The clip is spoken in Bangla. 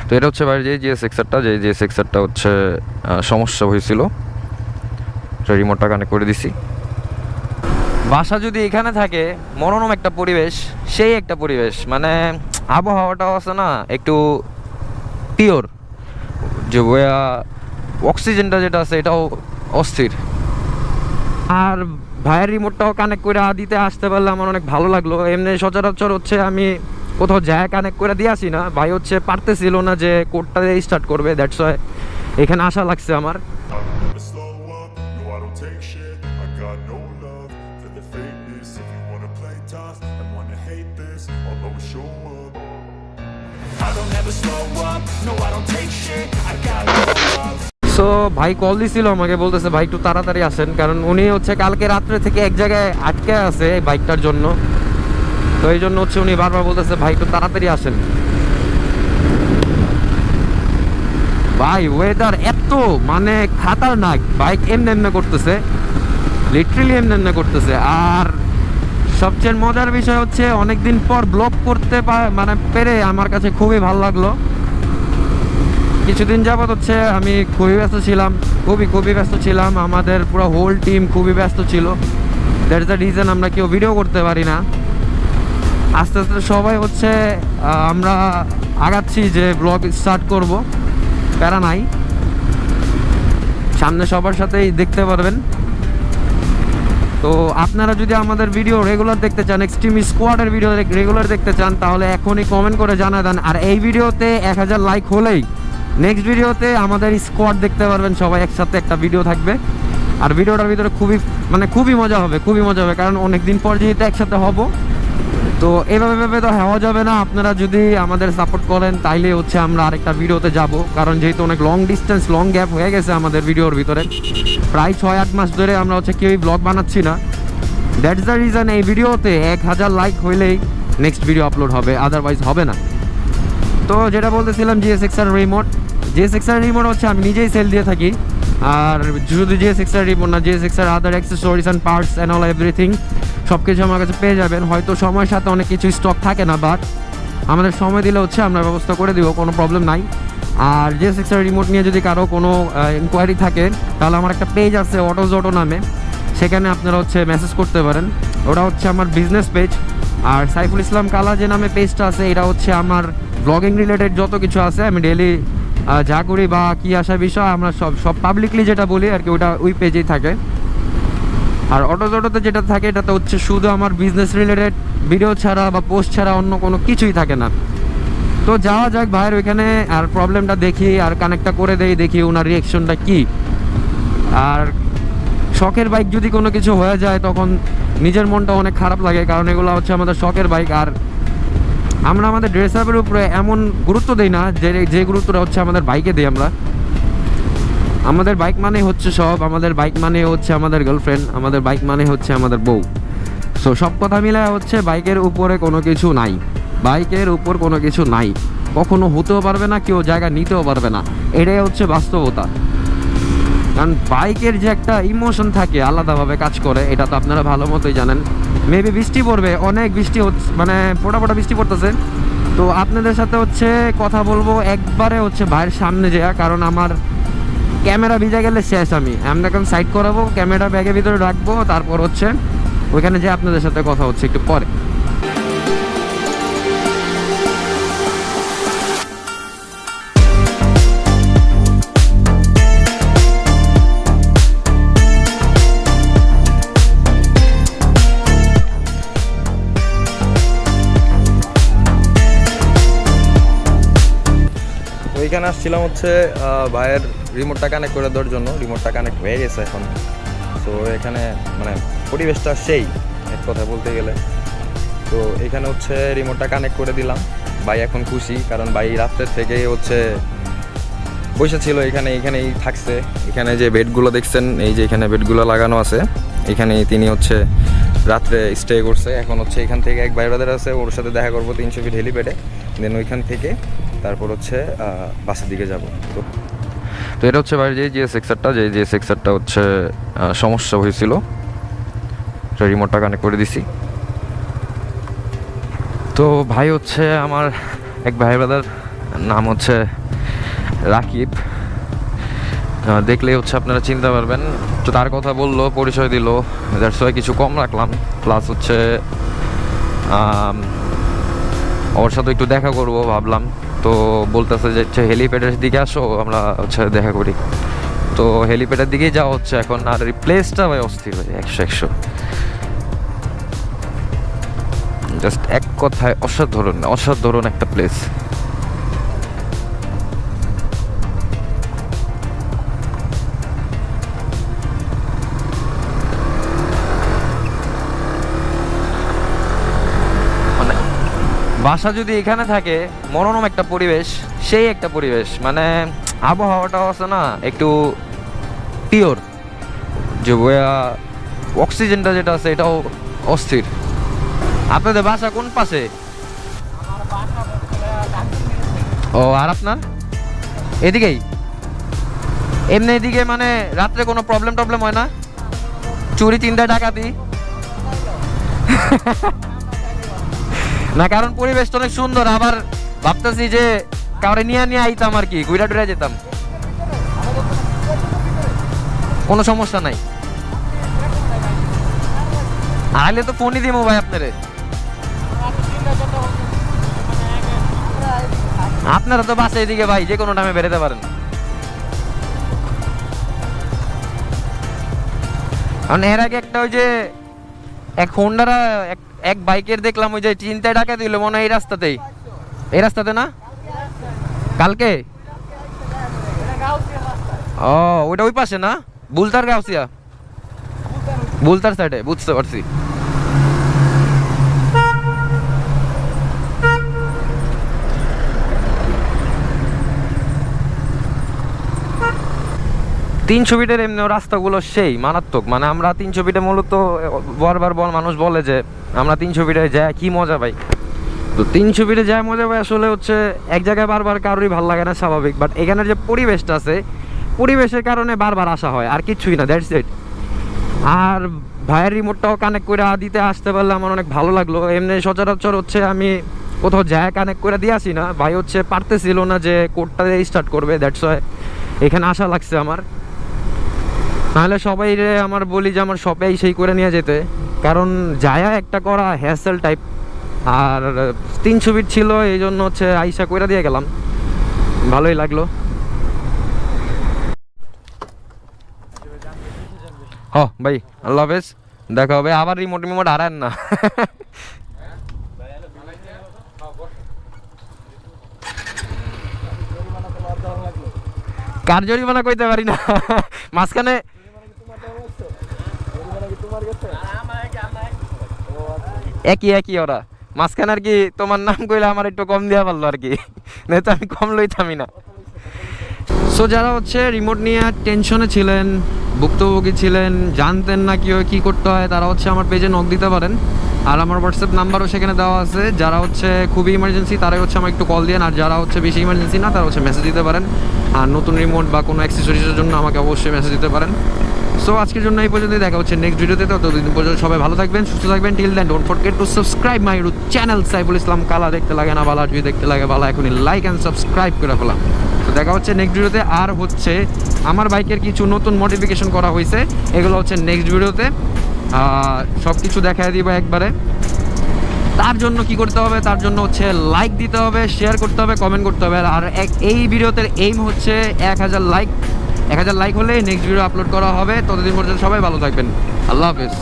তো এটা হচ্ছে ভাই যে জিএসএক্সারটা, যে জিএসএক্সারটা হচ্ছে সমস্যা হয়েছিল, রিমোটটা কানেক্ট করে দিছি। বাসা যদি এখানে থাকে, মনোরম একটা পরিবেশ, সেই একটা পরিবেশ, মানে আবহাওয়াটাও আছে না একটু পিওর, যে অক্সিজেনটা যেটা আছে এটাও অস্থির। আর ভাইয়ের রিমোটটাও কানেক্ট করে দিতে আসতে পারলে আমার অনেক ভালো লাগলো। এমনি সচরাচর হচ্ছে আমি কোথাও যায় কানেক্ট করে দিয়ে আসি না, ভাই হচ্ছে পারতেছিল না যে কোডটা দিয়ে স্টার্ট করবে, দ্যাটস ওয়াই এখানে আসা লাগছে আমার। সো ভাই কল দিছিল আমাকে, বলতেছে ভাই একটু তাড়াতাড়ি আসেন, কারণ উনি হচ্ছে কালকে রাত্রে থেকে এক জায়গায় আটকে আছে বাইকটার জন্য। তো এই জন্য হচ্ছে উনি বারবার বলতেছে ভাই একটু তাড়াতাড়ি আসেন। ভাই ওয়েদার এত মানে খাতারনাক, বাইক এমনি এমনি করতেছে, লিটারালি এমনি এমনি করতেছে। আর সবচেয়ে মজার বিষয় হচ্ছে অনেকদিন পর ব্লগ করতে মানে পেরে আমার কাছে খুবই ভালো লাগলো। কিছুদিন যাবত হচ্ছে আমি খুবই ব্যস্ত ছিলাম, খুবই ব্যস্ত ছিলাম, আমাদের পুরো হোল টিম খুবই ব্যস্ত ছিল, দ্যাটস দ্য রিজন আমরা কেউ ভিডিও করতে পারি না। আস্তে আস্তে সবাই হচ্ছে আমরা আগাচ্ছি যে ব্লগ স্টার্ট করব, প্যারা নাই, সামনে সবার সাথেই দেখতে পারবেন। তো আপনারা যদি আমাদের ভিডিও রেগুলার দেখতে চান, এক্সট্রিম স্কোয়াডের ভিডিও রেগুলার দেখতে চান, তাহলে এখনই কমেন্ট করে জানা দেন। আর এই ভিডিওতে 1000 লাইক হলেই নেক্সট ভিডিওতে আমাদের স্কোয়াড দেখতে পারবেন, সবাই একসাথে একটা ভিডিও থাকবে। আর ভিডিওটার ভিতরে খুবই মজা হবে, কারণ অনেকদিন পর যেহেতু একসাথে হব, তো এভাবে তো হওয়া যাবে না। আপনারা যদি আমাদের সাপোর্ট করেন তাইলে হচ্ছে আমরা আরেকটা ভিডিওতে যাব, কারণ যেহেতু অনেক লং ডিস্টেন্স, লং গ্যাপ হয়ে গেছে আমাদের ভিডিওর ভিতরে, প্রায় 6-8 মাস ধরে আমরা হচ্ছে কেউই ব্লগ বানাচ্ছি না। দ্যাটস দ্য রিজন এই ভিডিওতে 1000 লাইক হইলেই নেক্সট ভিডিও আপলোড হবে, আদারওয়াইজ হবে না। তো যেটা বলতেছিলাম, জিএসএক্সার রিমোট হচ্ছে আমি নিজেই সেল দিয়ে থাকি। আর শুধু জিএসএক্সার রিমোট না, GSX-R other accessories and parts and all everything সব কিছু আমার কাছে পেয়ে যাবেন। হয়তো সময়ের সাথে অনেক কিছু স্টক থাকে না, বাট আমাদের সময় দিলে হচ্ছে আমরা ব্যবস্থা করে দিব, কোনো প্রবলেম নাই। আর জিএসএক্সার রিমোট নিয়ে যদি কারো কোনো ইনকোয়ারি থাকে, তাহলে আমার একটা পেজ আছে অটো নামে, সেখানে আপনারা হচ্ছে মেসেজ করতে পারেন, ওটা হচ্ছে আমার বিজনেস পেজ। আর সাইফুল ইসলাম কালা যে নামে পেজটা আছে, এটা হচ্ছে আমার ব্লগিং রিলেটেড যত কিছু আছে, আমি ডেইলি যা করি বা কী আসা বিষয় আমরা সব পাবলিকলি যেটা বলি আর কি, ওটা ওই পেজেই থাকে। আর অটোতে যেটা থাকে এটাতে হচ্ছে শুধু আমার বিজনেস রিলেটেড ভিডিও ছাড়া বা পোস্ট ছাড়া অন্য কোনো কিছুই থাকে না। তো যাওয়া যাক ভাইয়ের ওইখানে, আর প্রবলেমটা দেখি আর কানেক্টটা করে দেখি ওনার রিয়াকশনটা কি। আর শখের বাইক যদি কোনো কিছু হয়ে যায় তখন নিজের মনটা অনেক খারাপ লাগে, কারণ এগুলো হচ্ছে আমাদের শখের বাইক। আর আমরা আমাদের ড্রেস আপের উপরে এমন গুরুত্ব দিই না যে গুরুত্বটা হচ্ছে আমাদের বাইকে দিই আমরা। আমাদের বাইক মানে হচ্ছে সব, আমাদের বাইক মানে হচ্ছে আমাদের গার্লফ্রেন্ড, আমাদের বাইক মানে হচ্ছে আমাদের বউ। সো সব কথা মিলে হচ্ছে বাইকের উপরে কোনো কিছু নাই, বাইকের উপর কোনো কিছু নাই, কখনো হতেও পারবে না, কেউ জায়গা নিতেও পারবে না, এটাই হচ্ছে বাস্তবতা। কারণ বাইকের যে একটা ইমোশন থাকে, আলাদাভাবে কাজ করে, এটা তো আপনারা ভালো মতোই জানেন। মেবি বৃষ্টি পড়বে, অনেক বৃষ্টি হচ্ছে, মানে ফোটা বৃষ্টি পড়তেছে। তো আপনাদের সাথে হচ্ছে কথা বলবো একবারে হচ্ছে ভাইয়ের সামনে যাওয়া, কারণ আমার ক্যামেরা ভিজে গেলে শেষ। আমি এখন সাইড করাবো, ক্যামেরা ব্যাগের ভিতরে রাখবো, তারপর হচ্ছে ওইখানে যে আপনাদের সাথে কথা হচ্ছে একটু পরে। ওইখানে আসছিলাম হচ্ছে ভাইয়ের রিমোটটা কানেক্ট করে দেওয়ার জন্য, রিমোটটা কানেক্ট হয়ে গেছে এখন। তো এখানে মানে পরিবেশটা সেই, এক কথা বলতে গেলে। তো এখানে হচ্ছে রিমোটটা কানেক্ট করে দিলাম, ভাই এখন খুশি, কারণ ভাই রাত্রের থেকে হচ্ছে বসে ছিল এখানেই থাকছে। এখানে যে বেডগুলো দেখছেন, এই যে এখানে বেডগুলো লাগানো আছে, এখানেই তিনি হচ্ছে রাত্রে স্টে করছে। এখন হচ্ছে এখান থেকে এক ভাই ব্রাদার আছে, ওর সাথে দেখা করবো 300 ফিট হেলিপ্যাডে, দেন ওইখান থেকে তারপর হচ্ছে বাসের দিকে যাব। তো এটা হচ্ছে ভাই যে জিএসএক্সারটা হচ্ছে সমস্যা হয়েছিল, রিমোটটা কানেক্ট করে দিছি। তো ভাই হচ্ছে আমার এক ভাই ব্রাদার নাম হচ্ছে রাকিব। দেখলেই হচ্ছে আপনারা চিনতে পারবেন। তো তার কথা বললো, পরিচয় দিল, দ্যাটস ওয়াই কিছু কম রাখলাম। প্লাস হচ্ছে ওর সাথে একটু দেখা করব ভাবলাম। তো বলতেছে যে হচ্ছে হেলিপ্যাডের দিকে আসো, আমরা হচ্ছে দেখা করি। তো হেলিপ্যাডের দিকেই যাওয়া হচ্ছে এখন। আর এই প্লেসটা ভাই অস্থির ভাই, 100 জাস্ট এক কথায় অসাধারণ, অসাধারণ একটা প্লেস। বাসা যদি এখানে থাকে, মনোরম একটা পরিবেশ, সেই একটা পরিবেশ, মানে আবহাওয়াটাও আছে না একটু পিওর, যে অক্সিজেনটা যেটা আছে এটাও অস্থির। আপনাদের বাসা কোন পাশে? ও, আর আপনার এদিকেই? এমনি এদিকে মানে রাত্রে কোনো প্রবলেম হয় না? চুরি চিন্তা ডাকাতি? না, কারণ পরিবেশটা অনেক সুন্দর। আবার ভাবতেছি যে কাউরে নিয়ে আইতাম আর কি, ঘুরা টুরা যেতাম। কোনো সমস্যা নাই, আইলে তো ফোনই দিব ভাই আপনারে। আপনারা তো বাসে এদিকে ভাই, যে কোনো টাইমে বেরোতে পারেন। কারণ এর আগে একটা ওই যে এক হোন্ডারা এক বাইকের দেখলাম, ওই যে চিন্তায় ডাকা দিল মনে হয় এই রাস্তাতে না? কালকে? ও, ওইটা ওই পাশে না? বুলতার গাউসিয়া, বুলতার সাইডে, বুঝতে পারছি। তিনশো ফিটের এমনি রাস্তাগুলো সেই মারাত্মক। মানে আমরা 300 ফিটে মূলত বারবার মানুষ বলে যে আমরা 300 ফিটে যাই কি মজা পাই। তো 300 ফিটে যায় মজা পাই আসলে হচ্ছে এক জায়গায় বারবার কারোরই ভালো লাগে না, স্বাভাবিক। বাট এখানের যে পরিবেশটা আছে, পরিবেশের কারণে বারবার আসা হয়, আর কিছুই না, দ্যাটস ইট। আর ভাইয়ের রিমোটটাও কানেক্ট করে দিতে আসতে পারলে আমার অনেক ভালো লাগলো। এমনি সচরাচর হচ্ছে আমি কোথাও যায় কানেক্ট করে দিয়ে আসি না, ভাই হচ্ছে পারতেছিল না যে কোডটা স্টার্ট করবে, দ্যাটস ওয়াই এখানে আসা লাগছে আমার। নাহলে সবাই আমার বলি যে আমার শপে সেই করে নিয়ে যেতে, কারণ যায়া একটা করা হ্যাসেল টাইপ। আর 300 ফিট ছিল, এই জন্য হচ্ছে আইসা করে দিয়ে গেলাম, ভালোই লাগলো। হ ভাই, আল্লাহ হাফেজ, দেখা হবে আবার। রিমোট হারান না। কার জরিমানা কইতে পারি না, মাঝখানে একই ওরা মাঝখানে আর কি। তোমার নাম কইলে আমার একটু কম দেওয়া পারলো আর কি, নয়তো আমি কম লইতামই না। সো যারা হচ্ছে রিমোট নিয়ে টেনশনে ছিলেন, ভুক্তভোগী ছিলেন, জানতেন না কী করতে হয়, তারা হচ্ছে আমার পেজে নক দিতে পারেন। আর আমার হোয়াটসঅ্যাপ নাম্বারও সেখানে দেওয়া আছে। যারা হচ্ছে খুবই ইমার্জেন্সি তারাই হচ্ছে আমার একটু কল দিন, আর যারা হচ্ছে বেশি ইমার্জেন্সি না তারা হচ্ছে মেসেজ দিতে পারেন। আর নতুন রিমোট বা কোনো অ্যাক্সেসরিজের জন্য আমাকে অবশ্যই মেসেজ দিতে পারেন। সো আজকের জন্য এই পর্যন্তই, দেখা হচ্ছে নেক্সট ভিডিওতে। ততদিন পর্যন্ত সবাই ভালো থাকবেন, সুস্থ থাকবেন। Till then don't forget to subscribe my YouTube channel Saiful Islam Kala. দেখতে লাগে না বালা, যদি দেখতে লাগে বালা, এখনই লাইক অ্যান্ড সাবস্ক্রাইব করে ফেলাম। তো দেখা হচ্ছে নেক্সট ভিডিওতে। আর হচ্ছে আমার বাইকের কিছু নতুন মডিফিকেশন করা হয়েছে, এগুলো হচ্ছে নেক্সট ভিডিওতে সব কিছু দেখায় দিব একবারে। তার জন্য কি করতে হবে? তার জন্য হচ্ছে লাইক দিতে হবে, শেয়ার করতে হবে, কমেন্ট করতে হবে। আর এই ভিডিওতে এইম হচ্ছে 1000 লাইক। 1000 লাইক হলে নেক্সট ভিডিও আপলোড করা হবে। ততদিন পর্যন্ত সবাই ভালো থাকবেন, আল্লাহ হাফেজ।